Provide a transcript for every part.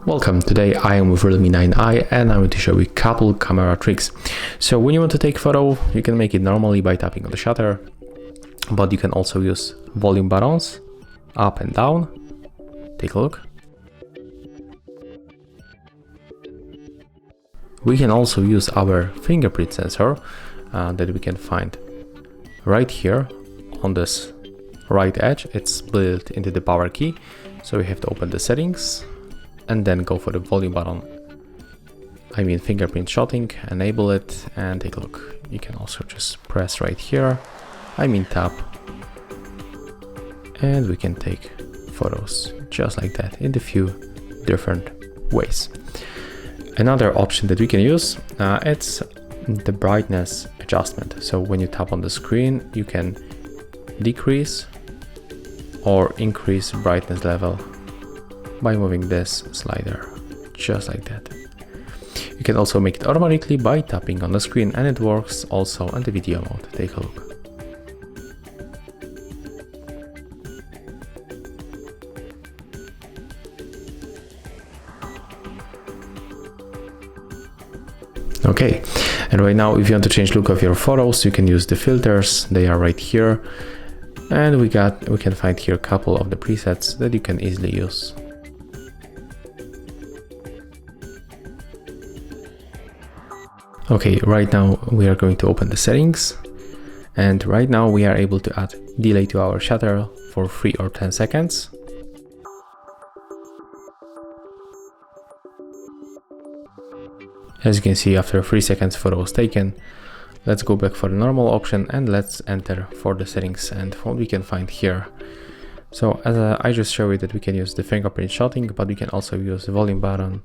Welcome, today I am with Realme 9i and I'm going to show you a couple camera tricks. So when you want to take photo, you can make it normally by tapping on the shutter, but you can also use volume buttons up and down. Take a look. We can also use our fingerprint sensor that we can find right here on this right edge. It's built into the power key, so we have to open the settings and then go for the volume button. I mean fingerprint shotting, enable it and take a look. You can also just press right here, tap, and we can take photos just like that in a few different ways. Another option that we can use, it's the brightness adjustment. So when you tap on the screen, you can decrease or increase brightness level by moving this slider, just like that. You can also make it automatically by tapping on the screen, and it works also on the video mode. Take a look. Okay, and right now if you want to change look of your photos, you can use the filters. They are right here, and we can find here a couple of the presets that you can easily use. Okay, right now we are going to open the settings, and right now we are able to add delay to our shutter for 3 or 10 seconds. As you can see, after 3 seconds photo was taken. Let's go back for the normal option and let's enter for the settings and what we can find here. So as I just showed you that we can use the fingerprint shotting, but we can also use the volume button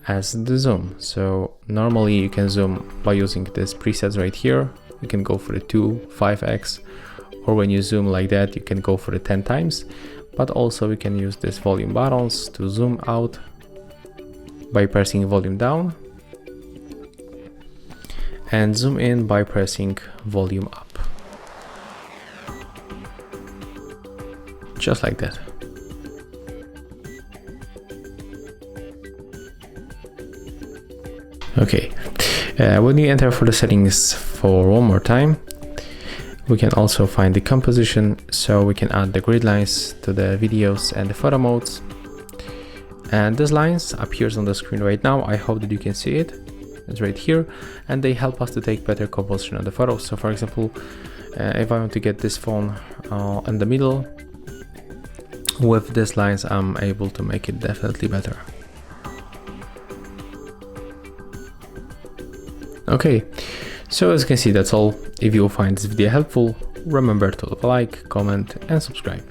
as the zoom. So normally you can zoom by using this presets right here. You can go for the 2, 5x, or when you zoom like that, you can go for the 10 times, but also we can use these volume buttons to zoom out by pressing volume down and zoom in by pressing volume up. Just like that. Okay, when you enter for the settings for one more time, we can also find the composition, so we can add the grid lines to the videos and the photo modes. And these lines appears on the screen right now. I hope that you can see it. It's right here, and they help us to take better composition of the photos. So for example, if I want to get this phone in the middle, with these lines I'm able to make it definitely better. Okay, so as you can see, that's all. If you find this video helpful, remember to like, comment and subscribe.